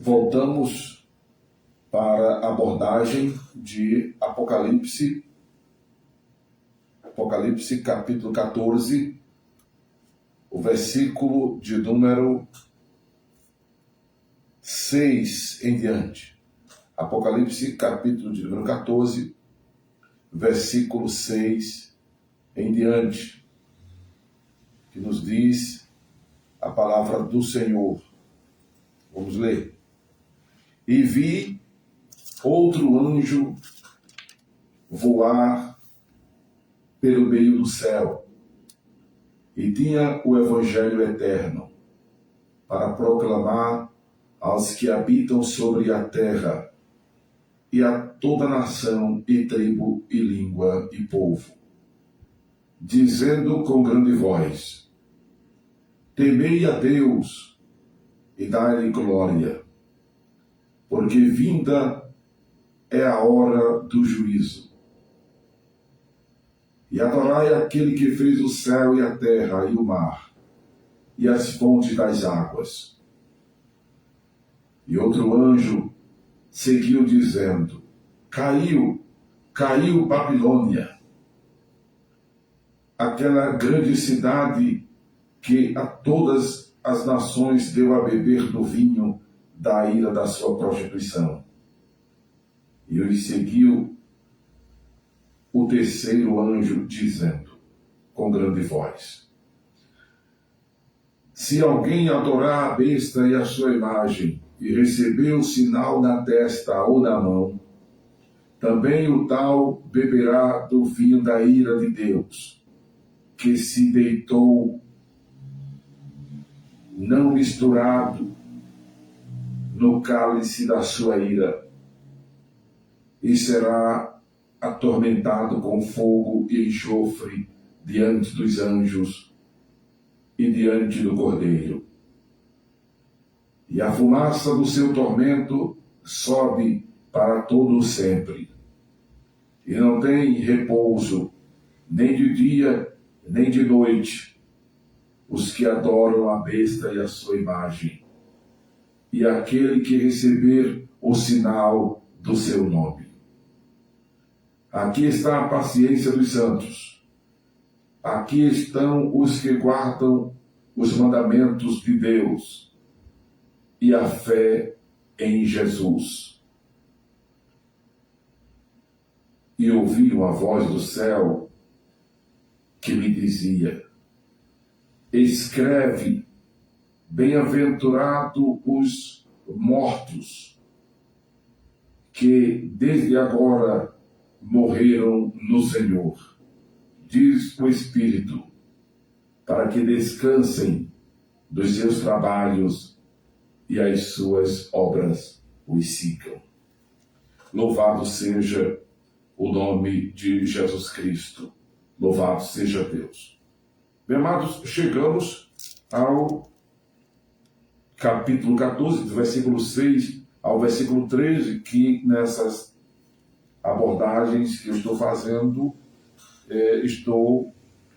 voltamos para a abordagem de Apocalipse capítulo 14, o versículo de número 6 em diante. Apocalipse capítulo de número 14, versículo 6 em diante, que nos diz a palavra do Senhor. Vamos ler. E vi outro anjo voar pelo meio do céu, e tinha o evangelho eterno, para proclamar aos que habitam sobre a terra, e a toda nação, e tribo, e língua, e povo, dizendo com grande voz: temei a Deus, e dai-lhe glória, porque vinda é a hora do juízo. E adorai aquele que fez o céu e a terra e o mar, e as fontes das águas. E outro anjo seguiu dizendo: caiu Babilônia, aquela grande cidade que a todas as nações deu a beber do vinho da ira da sua prostituição. E ele seguiu o terceiro anjo dizendo, com grande voz: se alguém adorar a besta e a sua imagem, e receber o sinal na testa ou na mão, também o tal beberá do vinho da ira de Deus, que se deitou não misturado no cálice da sua ira, e será atormentado com fogo e enxofre diante dos anjos e diante do Cordeiro. E a fumaça do seu tormento sobe para todo sempre, e não tem repouso, nem de dia, nem de noite, os que adoram a besta e a sua imagem, e aquele que receber o sinal do seu nome. Aqui está a paciência dos santos. Aqui estão os que guardam os mandamentos de Deus e a fé em Jesus. E ouvi uma voz do céu que me dizia: escreve, bem-aventurado os mortos, que desde agora morreram no Senhor, diz o Espírito, para que descansem dos seus trabalhos e as suas obras os sigam. Louvado seja o nome de Jesus Cristo. Louvado seja Deus. Meus amados, chegamos ao capítulo 14, do versículo 6 ao versículo 13, que nessas abordagens que eu estou fazendo, estou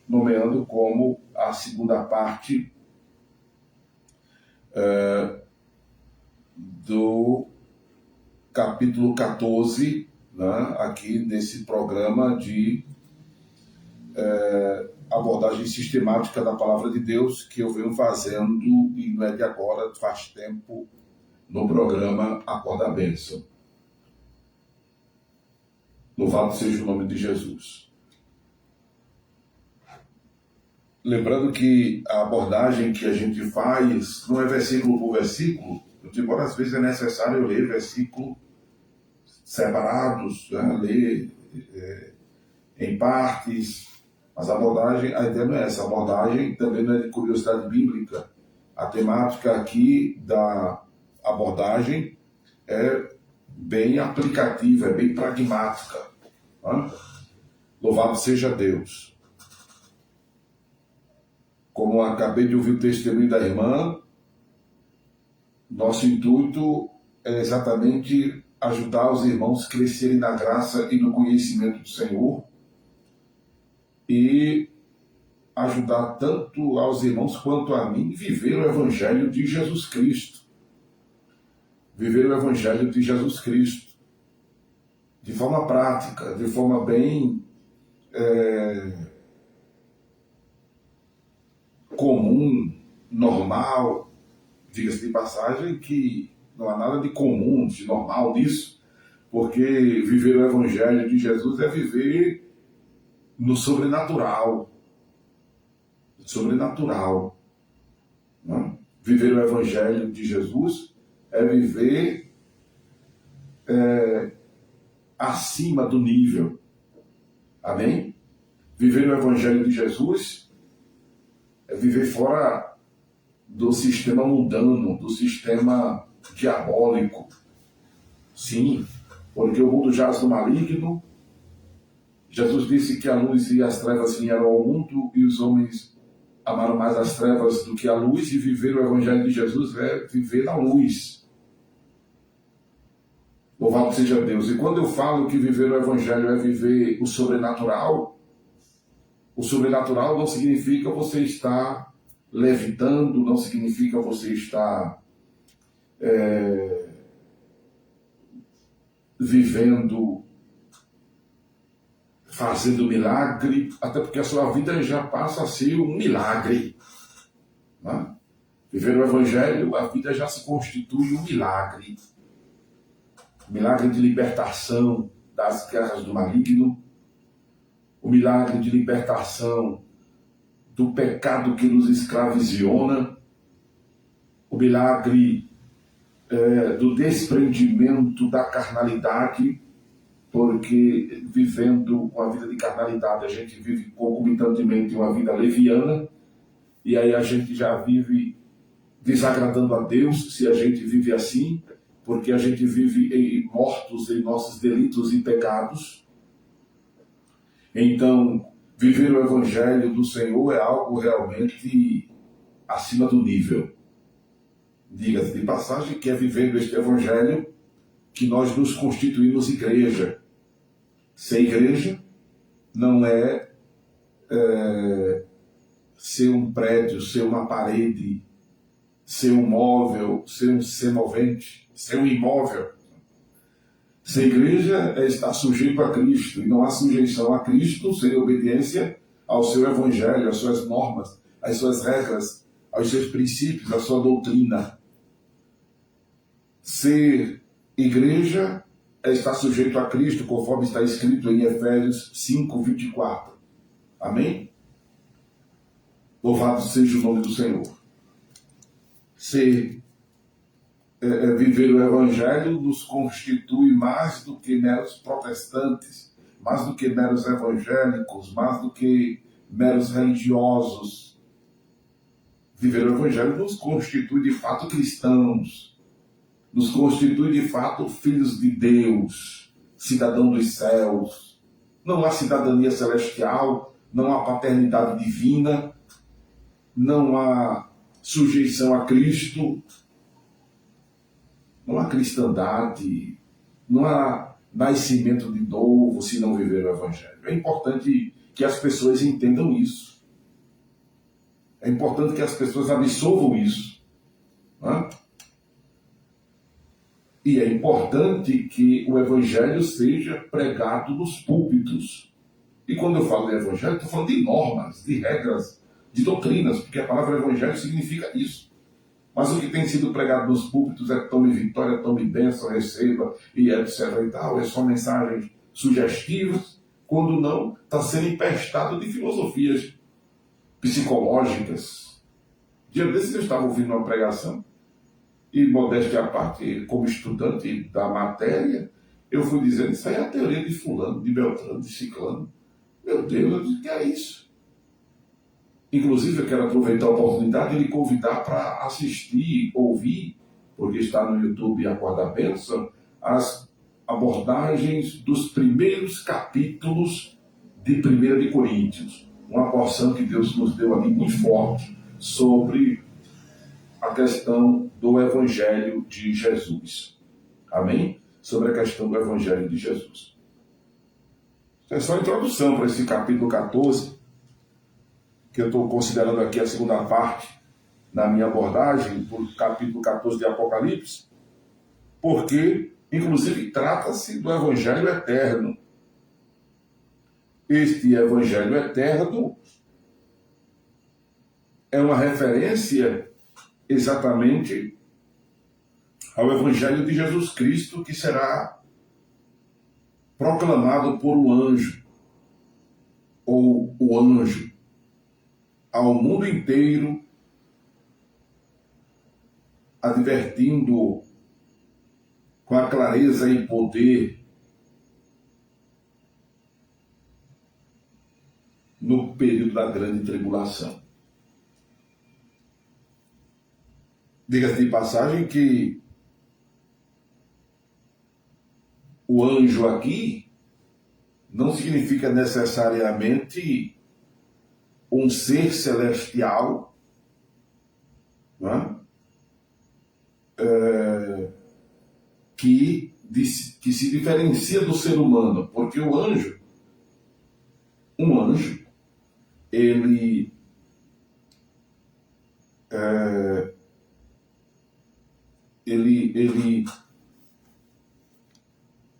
nomeando como a segunda parte do capítulo 14, né, aqui nesse programa de abordagem sistemática da Palavra de Deus que eu venho fazendo, e não é de agora, faz tempo, no programa Acorda a Bênção. Louvado seja o nome de Jesus. Lembrando que a abordagem que a gente faz não é versículo por versículo, embora às vezes é necessário ler versículos separados, né? Ler em partes, mas a ideia não é essa. A abordagem também não é de curiosidade bíblica. A temática aqui da abordagem é bem aplicativa, é bem pragmática. Né? Louvado seja Deus. Como acabei de ouvir o testemunho da irmã, nosso intuito é exatamente ajudar os irmãos a crescerem na graça e no conhecimento do Senhor, e ajudar tanto aos irmãos quanto a mim a viver o Evangelho de Jesus Cristo. viver o Evangelho de Jesus Cristo, de forma prática, de forma bem comum, normal. Diga-se de passagem que não há nada de comum, de normal nisso, porque viver o Evangelho de Jesus é viver no sobrenatural. Sobrenatural. Não? Viver o Evangelho de Jesus é viver acima do nível. Amém? Viver o Evangelho de Jesus é viver fora do sistema mundano, do sistema diabólico. Sim, porque o mundo jaz no maligno. Jesus disse que a luz e as trevas vieram ao mundo e os homens amaram mais as trevas do que a luz, e viver o Evangelho de Jesus é viver na luz. Louvado seja Deus. E quando eu falo que viver o Evangelho é viver o sobrenatural não significa você estar levitando, não significa você estar vivendo, fazendo milagre, até porque a sua vida já passa a ser um milagre. Né? Viver o Evangelho, a vida já se constitui um milagre. Milagre de libertação das garras do maligno, o milagre de libertação do pecado que nos escraviziona, o milagre do desprendimento da carnalidade, porque vivendo uma vida de carnalidade a gente vive concomitantemente uma vida leviana, e aí a gente já vive desagradando a Deus se a gente vive assim, porque a gente vive mortos em nossos delitos e pecados. Então, viver o Evangelho do Senhor é algo realmente acima do nível. Diga-se de passagem que é vivendo este Evangelho que nós nos constituímos igreja. Ser igreja não é ser um prédio, ser uma parede, ser um móvel, ser um semovente, ser um imóvel. Ser igreja é estar sujeito a Cristo, e não há sujeição a Cristo sem obediência ao seu Evangelho, às suas normas, às suas regras, aos seus princípios, à sua doutrina. Ser igreja é estar sujeito a Cristo, conforme está escrito em Efésios 5:24. Amém? Louvado seja o nome do Senhor. Viver o Evangelho nos constitui mais do que meros protestantes, mais do que meros evangélicos, mais do que meros religiosos. Viver o Evangelho nos constitui de fato cristãos, nos constitui de fato filhos de Deus, cidadão dos céus. Não há cidadania celestial, não há paternidade divina, não há sujeição a Cristo, não há cristandade, não há nascimento de novo se não viver o Evangelho. É importante que as pessoas entendam isso. É importante que as pessoas absorvam isso. Né? E é importante que o Evangelho seja pregado nos púlpitos. E quando eu falo de Evangelho, estou falando de normas, de regras, de doutrinas, porque a palavra Evangelho significa isso. Mas o que tem sido pregado nos púlpitos é tome vitória, tome bênção, receba, e etc. e tal. É só mensagens sugestivas, quando não, está sendo empestado de filosofias psicológicas. Dia desses eu estava ouvindo uma pregação, e modéstia à parte, como estudante da matéria, eu fui dizendo, isso aí é a teoria de fulano, de Beltrano, de Ciclano. Meu Deus, eu disse, que é isso? Inclusive, eu quero aproveitar a oportunidade de lhe convidar para assistir, ouvir, porque está no YouTube a Quarta Bênção, as abordagens dos primeiros capítulos de 1 de Coríntios. Uma porção que Deus nos deu ali muito forte sobre a questão do Evangelho de Jesus. Amém? Sobre a questão do Evangelho de Jesus. É só a introdução para esse capítulo 14, que eu estou considerando aqui a segunda parte da minha abordagem, do capítulo 14 de Apocalipse. porque, inclusive, trata-se do Evangelho eterno. Este Evangelho eterno é uma referência exatamente ao Evangelho de Jesus Cristo, que será proclamado por um anjo, ou o anjo, ao mundo inteiro, advertindo com a clareza e poder no período da grande tribulação. Diga-se de passagem que o anjo aqui não significa necessariamente um ser celestial, não é? Que se diferencia do ser humano, porque um anjo, ele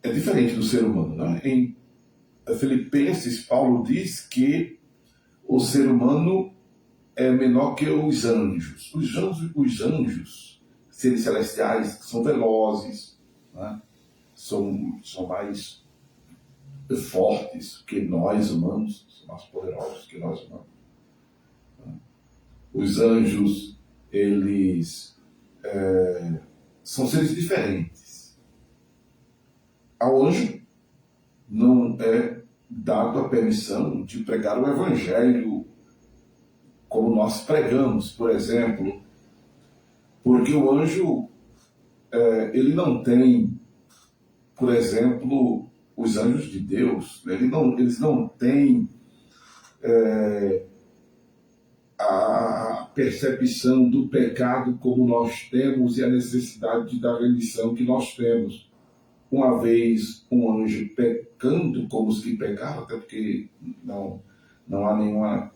é diferente do ser humano, né? Em Filipenses, Paulo diz que o ser humano é menor que os anjos. Os anjos, seres celestiais, são velozes, né? são mais fortes que nós humanos, são mais poderosos que nós humanos. Os anjos, eles são seres diferentes. Ao anjo não é dado a permissão de pregar o Evangelho como nós pregamos, por exemplo, porque o anjo, ele não tem, por exemplo, os anjos de Deus, eles não têm a percepção do pecado como nós temos e a necessidade da remissão que nós temos. Uma vez um anjo pecando como os que pecaram, até porque não há nenhuma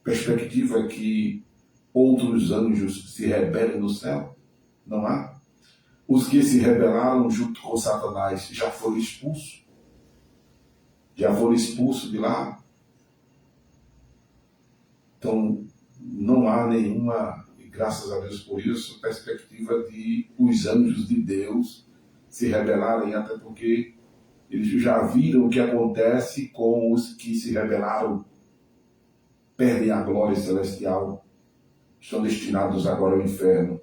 perspectiva que outros anjos se rebelem no céu, não há. Os que se rebelaram junto com Satanás já foram expulsos de lá. Então, não há nenhuma, e graças a Deus por isso, perspectiva de os anjos de Deus se rebelarem, até porque eles já viram o que acontece com os que se rebelaram, perdem a glória celestial, estão destinados agora ao inferno.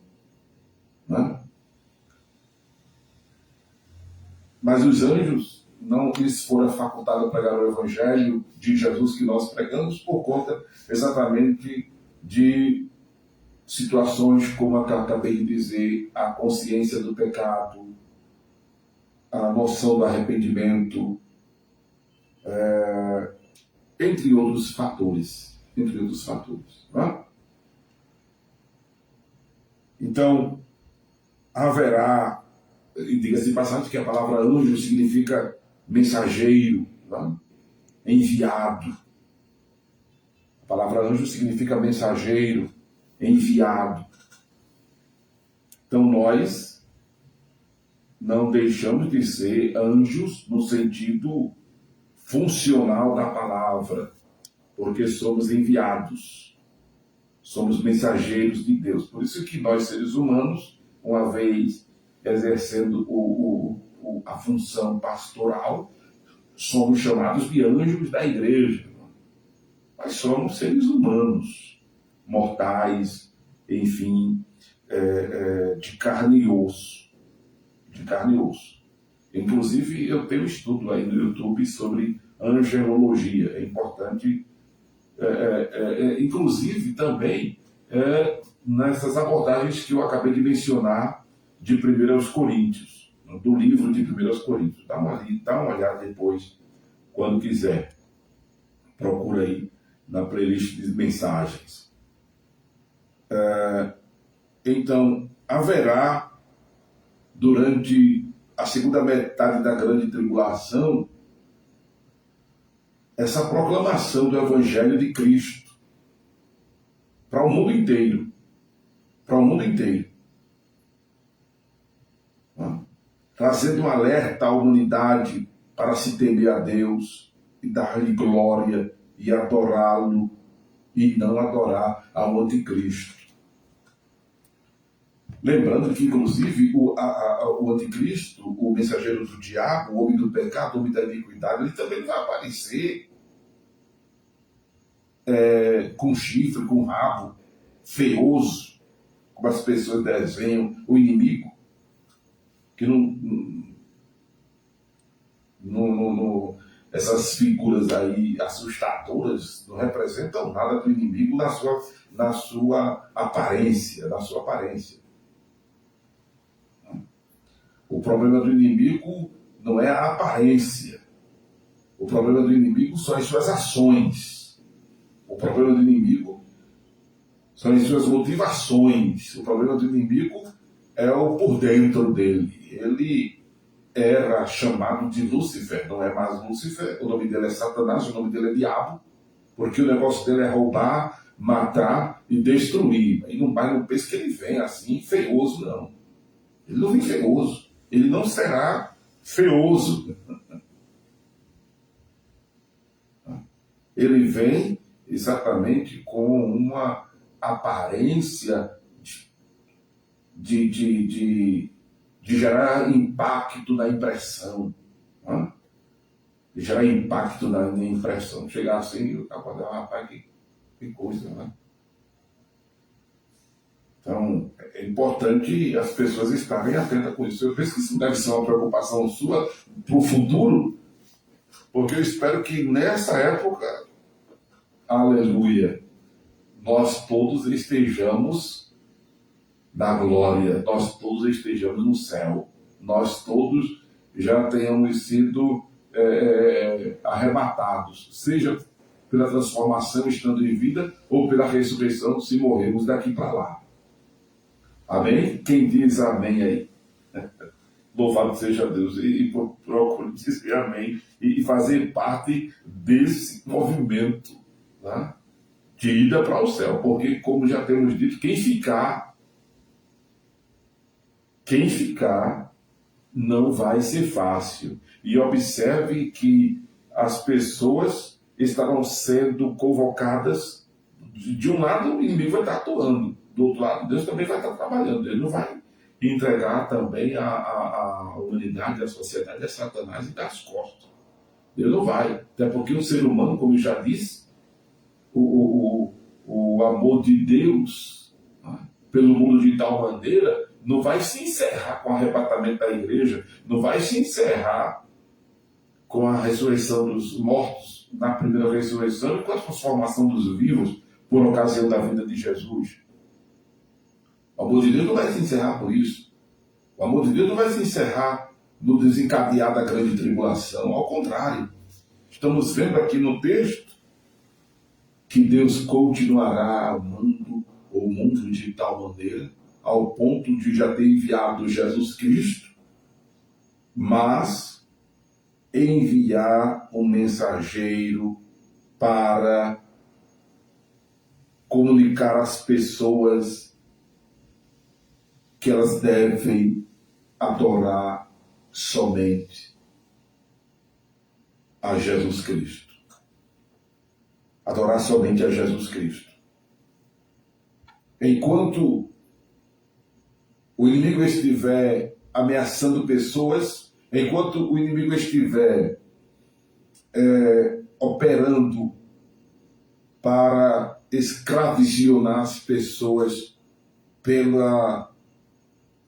Né? Mas os anjos não lhes foram facultados a pregar o Evangelho de Jesus que nós pregamos por conta exatamente de situações como a que eu acabei de dizer, a consciência do pecado, a noção do arrependimento, entre outros fatores. Né? Então, haverá, e diga-se de passagem que a palavra anjo significa mensageiro, né? Enviado. A palavra anjo significa mensageiro, enviado. Então nós não deixamos de ser anjos no sentido funcional da palavra, porque somos enviados, somos mensageiros de Deus. Por isso que nós, seres humanos, uma vez exercendo a função pastoral, somos chamados de anjos da igreja. Mas somos seres humanos, mortais, enfim, de carne e osso. Inclusive, eu tenho um estudo aí no YouTube sobre angelologia. É importante, inclusive, também nessas abordagens que eu acabei de mencionar de 1 Coríntios, do livro de 1 Coríntios. Dá uma olhada depois, quando quiser. Procura aí na playlist de mensagens. Então, haverá, durante a segunda metade da grande tribulação, essa proclamação do Evangelho de Cristo para o mundo inteiro. trazendo um alerta à humanidade para se temer a Deus e dar-lhe glória e adorá-lo e não adorar ao anticristo. Lembrando que, inclusive, o anticristo, o mensageiro do diabo, o homem do pecado, o homem da iniquidade, ele também vai aparecer com chifre, com rabo, feioso, como as pessoas desenham, o inimigo, que essas figuras aí assustadoras não representam nada do inimigo na sua aparência, O problema do inimigo não é a aparência. O problema do inimigo são as suas ações. O problema do inimigo são as suas motivações. O problema do inimigo é o por dentro dele. Ele era chamado de Lúcifer, não é mais Lúcifer, o nome dele é Satanás, o nome dele é Diabo, porque o negócio dele é roubar, matar e destruir. E não pensa que ele vem assim, feioso, não. Ele não vem feioso. Ele não será feioso. Ele vem exatamente com uma aparência de gerar impacto na impressão. De gerar impacto na impressão. Chegar assim e o cara pode falar, rapaz, que coisa, né? Então, é importante as pessoas estarem atentas com isso. Eu penso que isso deve ser uma preocupação sua para o futuro, porque eu espero que nessa época, aleluia, nós todos estejamos na glória, nós todos estejamos no céu, nós todos já tenhamos sido arrebatados, seja pela transformação estando em vida ou pela ressurreição se morrermos daqui para lá. Amém? Quem diz amém aí? Louvado seja Deus. E procure dizer amém e fazer parte desse movimento, tá? De ida para o céu. Porque, como já temos dito, quem ficar não vai ser fácil. E observe que as pessoas estarão sendo convocadas. De um lado, o inimigo vai estar atuando. Do outro lado, Deus também vai estar trabalhando. Ele não vai entregar também a humanidade, a sociedade, a Satanás e dar as costas. Ele não vai. Até porque o ser humano, como eu já disse, o amor de Deus, né, pelo mundo de tal maneira, não vai se encerrar com o arrebatamento da igreja, não vai se encerrar com a ressurreição dos mortos, na primeira ressurreição, e com a transformação dos vivos por ocasião da vinda de Jesus. O amor de Deus não vai se encerrar por isso. O amor de Deus não vai se encerrar no desencadear da grande tribulação. Ao contrário, estamos vendo aqui no texto que Deus continuará amando o mundo de tal maneira, ao ponto de já ter enviado Jesus Cristo, mas enviar um mensageiro para comunicar às pessoas que elas devem adorar somente a Jesus Cristo. Adorar somente a Jesus Cristo. Enquanto o inimigo estiver ameaçando pessoas, enquanto o inimigo estiver operando para escravizionar as pessoas pela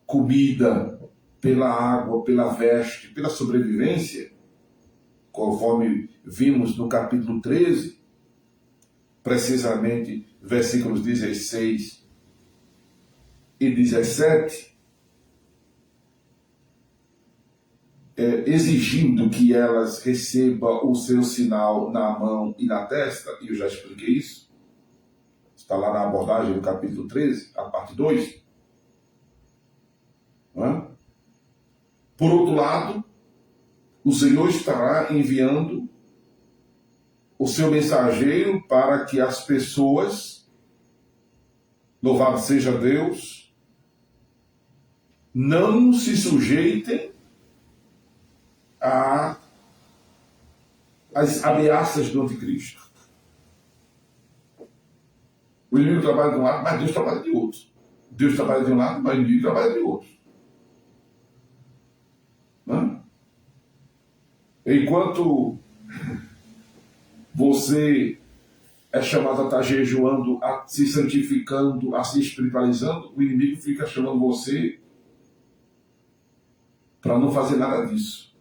comida, pela água, pela veste, pela sobrevivência, conforme vimos no capítulo 13, precisamente versículos 16 e 17, exigindo que elas recebam o seu sinal na mão e na testa, e eu já expliquei isso, está lá na abordagem do capítulo 13, a parte 2. Por outro lado, o Senhor estará enviando o seu mensageiro para que as pessoas, louvado seja Deus, não se sujeitem as ameaças do anticristo. O inimigo trabalha de um lado, mas Deus trabalha de outro. Deus trabalha de um lado, mas o inimigo trabalha de outro. Não? Enquanto você é chamado a estar jejuando, a se santificando, a se espiritualizando, o inimigo fica chamando você para não fazer nada disso.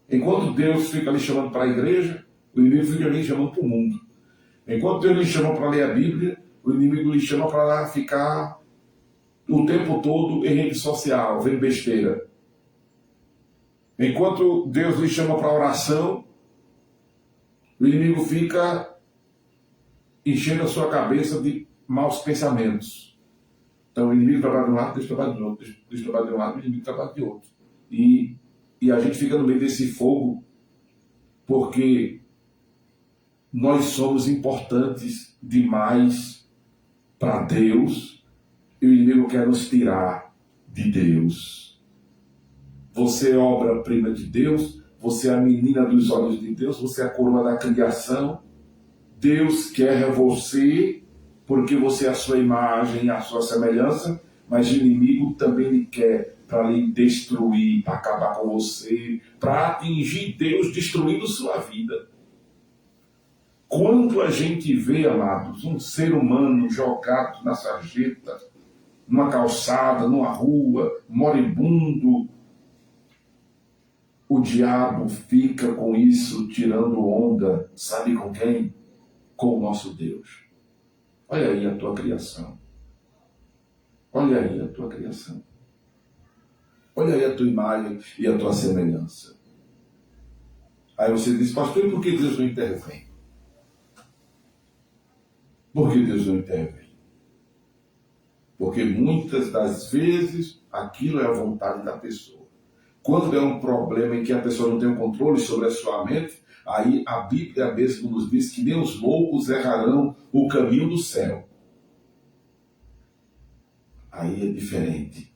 Enquanto Deus fica lhe chamando para a igreja, o inimigo fica lhe chamando para o mundo. Enquanto Deus lhe chama para ler a Bíblia, o inimigo lhe chama para ficar o tempo todo em rede social, vendo besteira. Enquanto Deus lhe chama para oração, o inimigo fica enchendo a sua cabeça de maus pensamentos. Então o inimigo trabalha de um lado, Deus trabalha de outro. Deus trabalha de um lado, o inimigo trabalha de outro. E a gente fica no meio desse fogo porque nós somos importantes demais para Deus e o inimigo quer nos tirar de Deus. Você é obra-prima de Deus, você é a menina dos olhos de Deus, você é a coroa da criação. Deus quer você porque você é a sua imagem e a sua semelhança, mas o inimigo também lhe quer para lhe destruir, para acabar com você, para atingir Deus destruindo sua vida. Quando a gente vê, amados, um ser humano jogado na sarjeta, numa calçada, numa rua, moribundo, o diabo fica com isso tirando onda, sabe com quem? Com o nosso Deus. Olha aí a tua criação. Olha aí a tua criação. Olha aí a tua imagem e a tua semelhança. Aí você diz, pastor, e por que Deus não intervém? Por que Deus não intervém? Porque muitas das vezes aquilo é a vontade da pessoa. Quando é um problema em que a pessoa não tem um controle sobre a sua mente, aí a Bíblia mesmo nos diz que nem os loucos errarão o caminho do céu. Aí é diferente.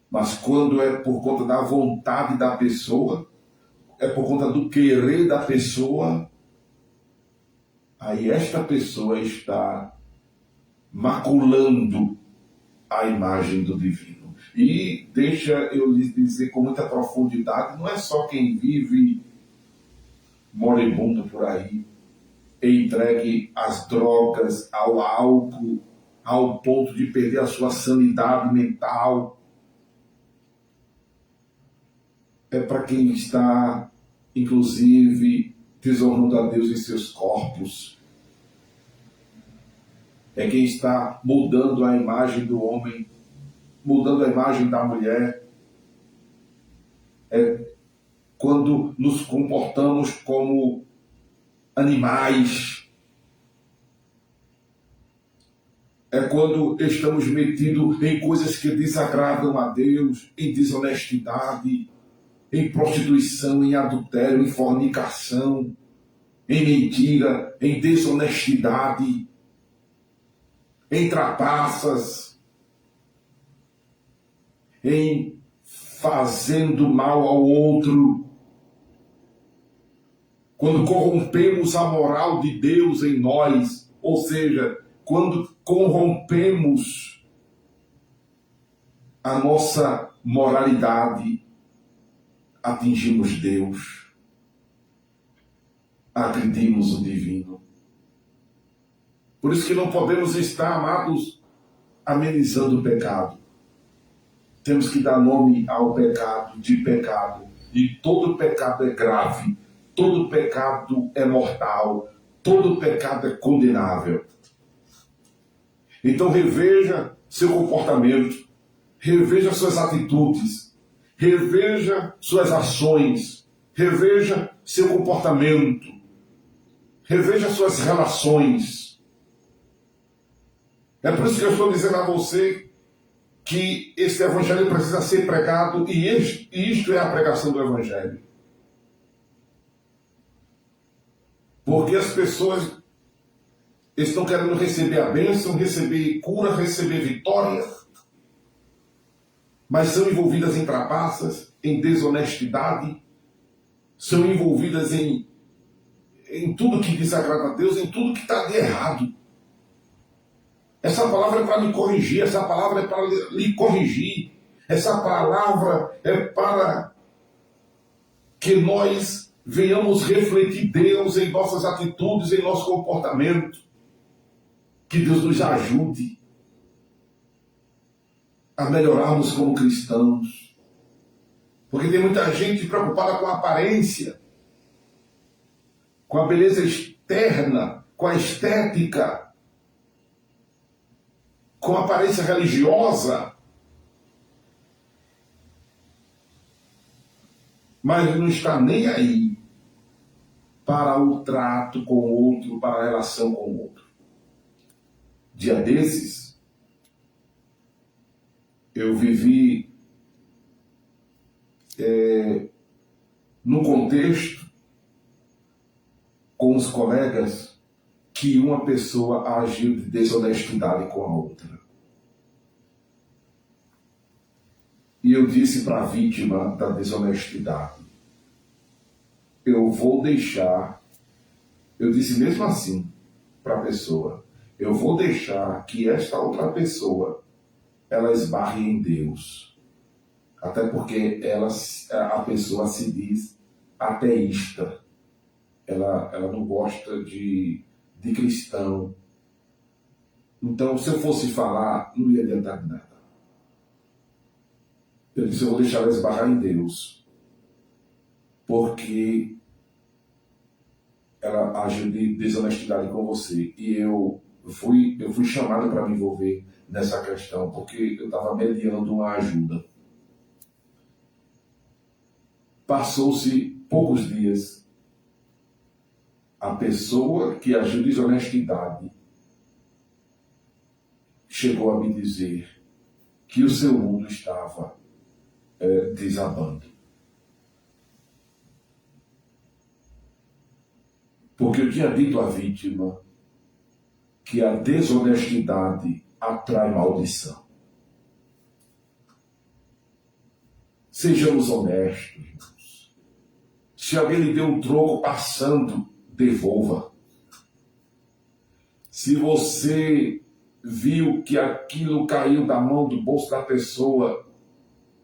Mas quando é por conta da vontade da pessoa, é por conta do querer da pessoa, aí esta pessoa está maculando a imagem do divino. E deixa eu lhes dizer com muita profundidade, não é só quem vive moribundo por aí, entregue às drogas, ao álcool, ao ponto de perder a sua sanidade mental. É para quem está, inclusive, desonrando a Deus em seus corpos. É quem está mudando a imagem do homem, mudando a imagem da mulher. É quando nos comportamos como animais. É quando estamos metidos em coisas que desagradam a Deus, em desonestidade, em prostituição, em adultério, em fornicação, em mentira, em desonestidade, em trapaças, em fazendo mal ao outro. Quando corrompemos a moral de Deus em nós, ou seja, quando corrompemos a nossa moralidade, atingimos Deus, agredimos o divino. Por isso que não podemos estar, amados, amenizando o pecado. Temos que dar nome ao pecado de pecado. E todo pecado é grave, todo pecado é mortal, todo pecado é condenável. Então reveja seu comportamento, reveja suas atitudes, reveja suas ações, reveja seu comportamento, reveja suas relações. É por isso que eu estou dizendo a você que esse evangelho precisa ser pregado e isto é a pregação do evangelho. Porque as pessoas estão querendo receber a bênção, receber cura, receber vitória. mas são envolvidas em trapaças, em desonestidade, são envolvidas em tudo que desagrada a Deus, em tudo que está de errado. Essa palavra é para me corrigir, essa palavra é para lhe corrigir, essa palavra é para que nós venhamos refletir Deus em nossas atitudes, em nosso comportamento. Que Deus nos ajude a melhorarmos como cristãos. Porque tem muita gente preocupada com a aparência, com a beleza externa, com a estética, com a aparência religiosa, mas não está nem aí para o trato com o outro, para a relação com o outro. Dia desses, eu vivi num contexto com os colegas que uma pessoa agiu de desonestidade com a outra. E eu disse para a vítima da desonestidade, eu vou deixar, eu disse mesmo assim para a pessoa, eu vou deixar que esta outra pessoa, ela esbarre em Deus. Até porque a pessoa se diz ateísta. Ela não gosta de cristão. Então, se eu fosse falar, não ia adiantar de nada. Eu disse, eu vou deixar ela esbarrar em Deus. Porque ela age de desonestidade com você. E eu fui chamado para me envolver nessa questão, porque eu estava mediando uma ajuda. Passou-se poucos dias, a pessoa que agiu de desonestidade chegou a me dizer que o seu mundo estava desabando. Porque eu tinha dito à vítima que a desonestidade atrai maldição. Sejamos honestos, irmãos. Se alguém lhe deu um troco passando, devolva. Se você viu que aquilo caiu da mão do bolso da pessoa,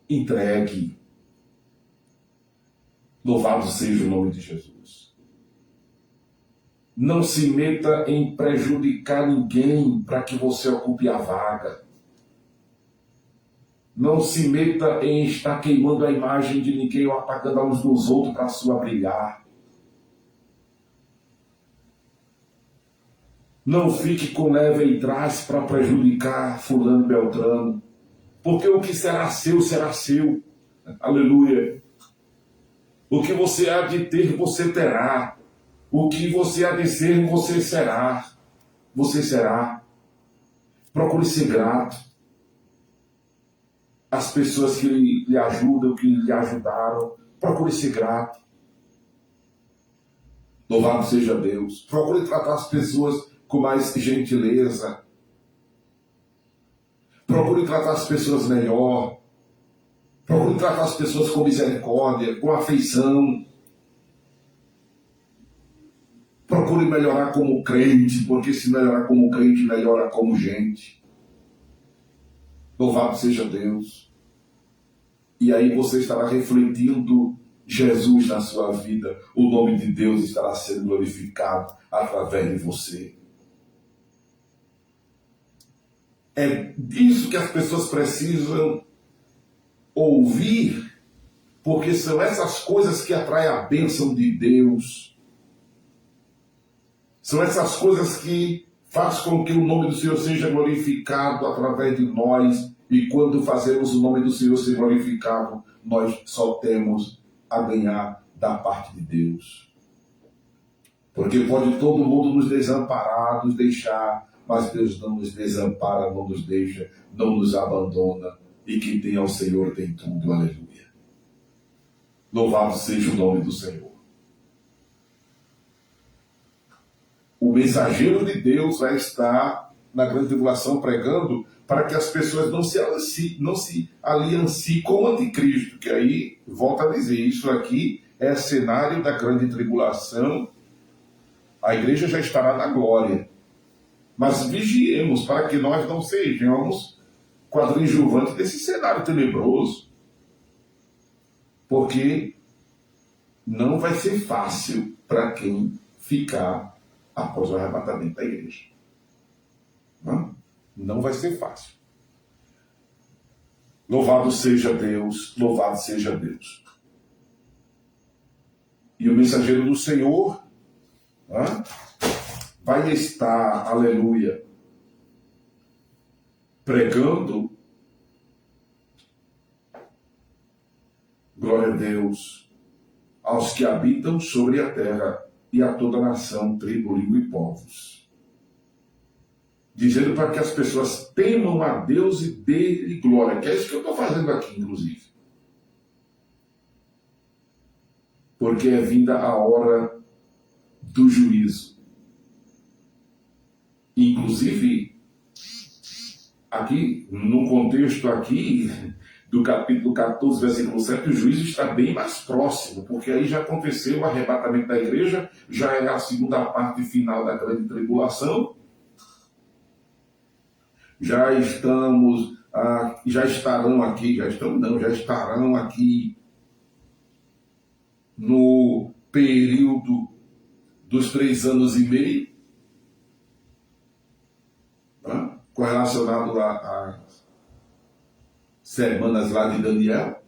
entregue. Louvado seja o nome de Jesus. Não se meta em prejudicar ninguém para que você ocupe a vaga. Não se meta em estar queimando a imagem de ninguém ou apagando a luz dos outros para a sua brilhar. Não fique com leve e trás para prejudicar fulano e beltrano. Porque o que será seu, será seu. Aleluia. O que você há de ter, você terá. O que você há de ser, você será. Você será. Procure ser grato. As pessoas que lhe ajudam, que lhe ajudaram, procure ser grato. Louvado seja Deus. Procure tratar as pessoas com mais gentileza. Procure tratar as pessoas melhor. Procure tratar as pessoas com misericórdia, com afeição. Procure melhorar como crente, porque se melhorar como crente, melhora como gente. Louvado seja Deus. E aí você estará refletindo Jesus na sua vida. O nome de Deus estará sendo glorificado através de você. É disso que as pessoas precisam ouvir, porque são essas coisas que atraem a bênção de Deus. São essas coisas que fazem com que o nome do Senhor seja glorificado através de nós. E quando fazemos o nome do Senhor ser glorificado, nós só temos a ganhar da parte de Deus. Porque pode todo mundo nos desamparar, nos deixar, mas Deus não nos desampara, não nos deixa, não nos abandona. E quem tem ao Senhor tem tudo. Aleluia. Louvado seja o nome do Senhor. O mensageiro de Deus vai estar na grande tribulação pregando para que as pessoas não se alianciem com o anticristo, que aí, volta a dizer, isso aqui é cenário da grande tribulação, a igreja já estará na glória. Mas vigiemos para que nós não sejamos coadjuvantes desse cenário tenebroso, porque não vai ser fácil para quem ficar após o arrebatamento da igreja. Não vai ser fácil. Louvado seja Deus, louvado seja Deus. E o mensageiro do Senhor vai estar, aleluia, pregando, glória a Deus, aos que habitam sobre a terra e a toda nação, tribo, língua e povos. Dizendo para que as pessoas temam a Deus e dê-lhe glória, que é isso que eu estou fazendo aqui, inclusive. Porque é vinda a hora do juízo. Inclusive, aqui, no contexto aqui do capítulo 14, versículo 7, o juízo está bem mais próximo, porque aí já aconteceu o arrebatamento da igreja, já é a segunda parte final da grande tribulação. Já estarão aqui no período dos 3 anos e meio, correlacionado às semanas lá de Daniel.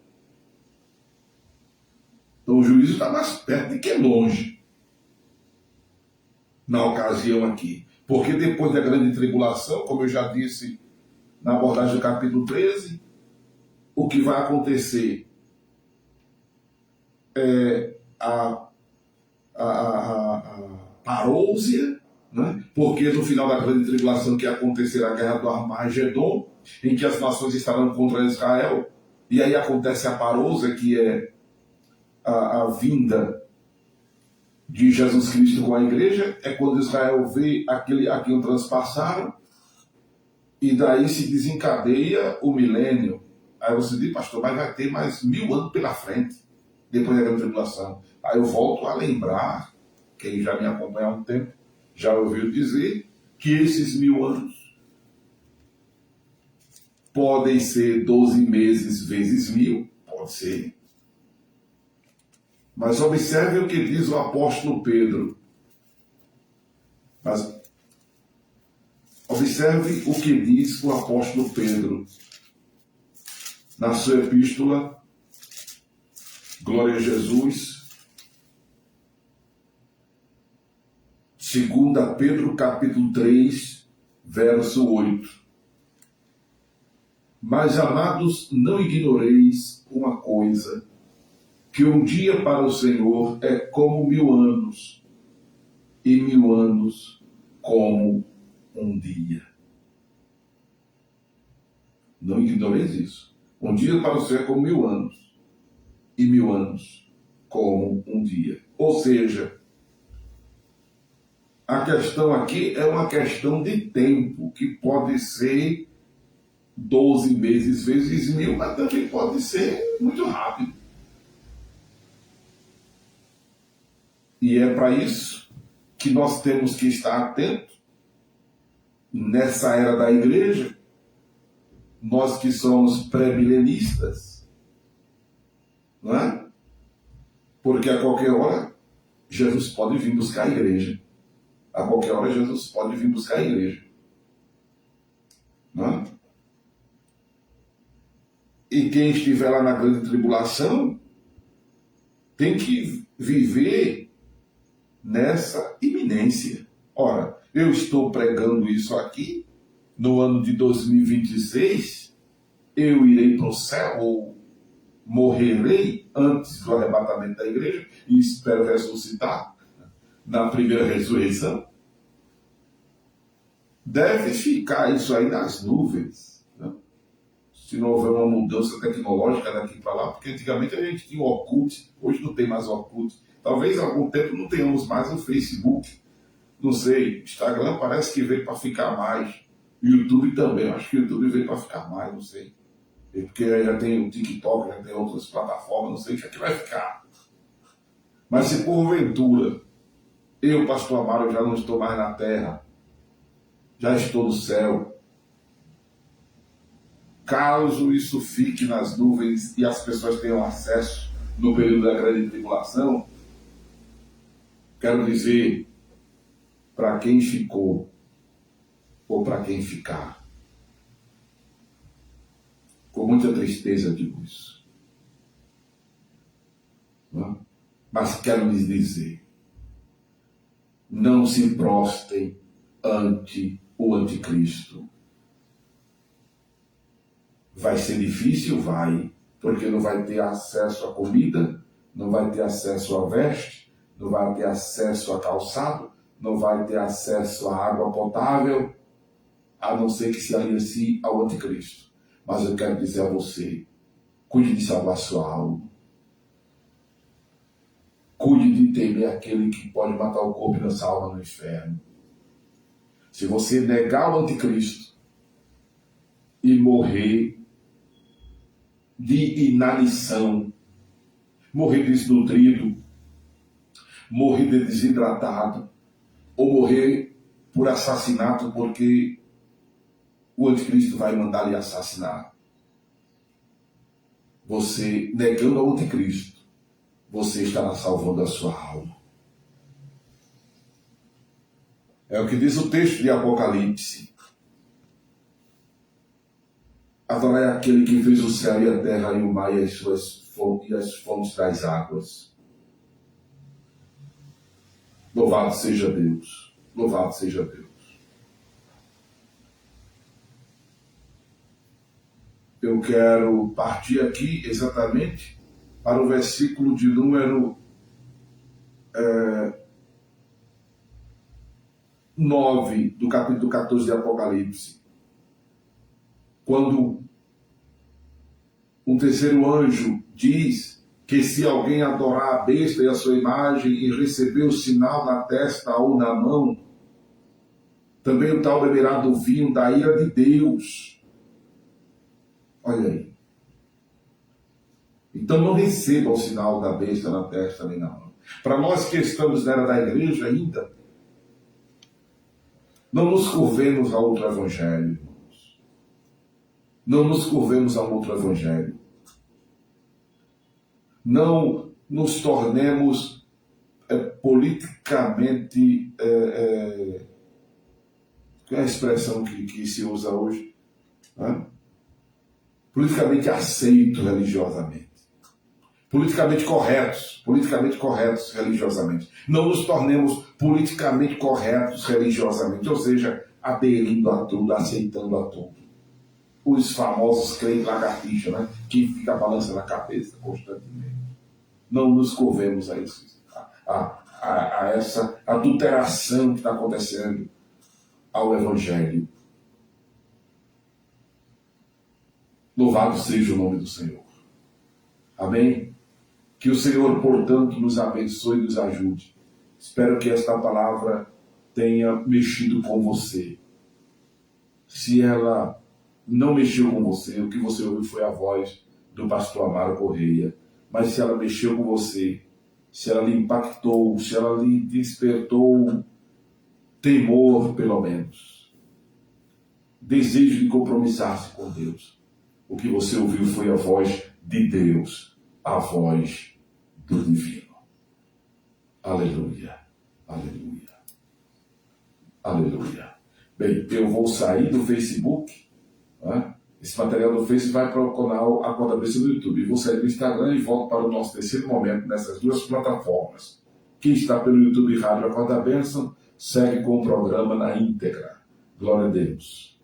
Então o juízo está mais perto de que longe, na ocasião aqui. Porque depois da grande tribulação, como eu já disse na abordagem do capítulo 13, o que vai acontecer é a parousia, né? Porque no final da grande tribulação que acontecerá a guerra do Armagedon, em que as nações estarão contra Israel, e aí acontece a parousia, que é a vinda de Jesus Cristo com a igreja, é quando Israel vê aquele a quem transpassaram, e daí se desencadeia o milênio. Aí você diz, pastor, mas vai ter mais 1000 anos pela frente, depois da grande tribulação. Aí eu volto a lembrar, quem já me acompanha há um tempo, já ouviu dizer, que esses 1000 anos podem ser 12 meses vezes 1000, pode ser. Mas observe o que diz o apóstolo Pedro. Observe o que diz o apóstolo Pedro na sua epístola, glória a Jesus, 2 Pedro capítulo 3, verso 8. Mas, amados, não ignoreis uma coisa, que um dia para o Senhor é como 1000 anos, e 1000 anos como um dia. Não ignoreis isso. Um dia para o Senhor é como 1000 anos, e 1000 anos como um dia. Ou seja, a questão aqui é uma questão de tempo, que pode ser 12 meses vezes 1000, mas também pode ser muito rápido. E é para isso que nós temos que estar atentos nessa era da igreja, nós que somos pré-milenistas, não é? Porque a qualquer hora Jesus pode vir buscar a igreja. A qualquer hora Jesus pode vir buscar a igreja. Não é? E quem estiver lá na grande tribulação tem que viver nessa iminência. Ora, eu estou pregando isso aqui no ano de 2026, eu irei para o céu ou morrerei antes do arrebatamento da igreja e espero ressuscitar na primeira ressurreição. Deve ficar isso aí nas nuvens, né? Se não houver uma mudança tecnológica daqui para lá, porque antigamente a gente tinha o Orkut, hoje não tem mais o Orkut. Talvez há algum tempo não tenhamos mais o Facebook. Não sei, Instagram parece que veio para ficar mais. YouTube também, eu acho que o YouTube veio para ficar mais, não sei. Porque já tem o TikTok, já tem outras plataformas, não sei o que é que vai ficar. Mas se porventura eu, pastor Amaro, já não estou mais na terra, já estou no céu, caso isso fique nas nuvens e as pessoas tenham acesso no período da grande tribulação, quero dizer, para quem ficou ou para quem ficar, com muita tristeza digo isso. Não? Mas quero lhes dizer, não se prostrem ante o anticristo. Vai ser difícil? Vai, porque não vai ter acesso à comida, não vai ter acesso à veste, não vai ter acesso a calçado, não vai ter acesso à água potável, a não ser que se aliancie ao anticristo. Mas eu quero dizer a você, cuide de salvar sua alma. Cuide de temer aquele que pode matar o corpo e lançar a alma no inferno. Se você negar o anticristo e morrer de inanição, morrer desnutrido, morrer de desidratado, ou morrer por assassinato, porque o anticristo vai mandar lhe assassinar. Você, negando ao anticristo, você estará salvando a sua alma. É o que diz o texto de Apocalipse. Adonai é aquele que fez o céu e a terra e o mar e as fontes das águas. Louvado seja Deus. Louvado seja Deus. Eu quero partir aqui exatamente para o versículo de número 9 do capítulo 14 de Apocalipse. Quando um terceiro anjo diz que se alguém adorar a besta e a sua imagem e receber o sinal na testa ou na mão, também o tal beberá do vinho da ira de Deus. Olha aí. Então não receba o sinal da besta na testa nem na mão. Para nós que estamos na era da igreja ainda, não nos curvemos a outro evangelho, irmãos. Não nos curvemos a outro evangelho. Não nos tornemos politicamente... qual é a expressão que se usa hoje? Politicamente aceitos religiosamente. Politicamente corretos religiosamente. Não nos tornemos politicamente corretos religiosamente, ou seja, aderindo a tudo, aceitando a tudo. Os famosos crentes lagartixa, né? Que fica balançando a cabeça constantemente. Não nos curvemos a isso, a essa adulteração que está acontecendo ao Evangelho. Louvado seja o nome do Senhor. Amém? Que o Senhor, portanto, nos abençoe e nos ajude. Espero que esta palavra tenha mexido com você. Se ela não mexeu com você, o que você ouviu foi a voz do pastor Amaro Correia. Mas se ela mexeu com você, se ela lhe impactou, se ela lhe despertou temor, pelo menos, desejo de compromissar-se com Deus, o que você ouviu foi a voz de Deus, a voz do divino. Aleluia, aleluia, aleluia. Bem, eu vou sair do Facebook, né? Esse material do Facebook vai para o canal Acorda Bênção do YouTube. Vou sair do Instagram e volto para o nosso terceiro momento nessas duas plataformas. Quem está pelo YouTube Rádio Acorda Bênção, segue com o programa na íntegra. Glória a Deus.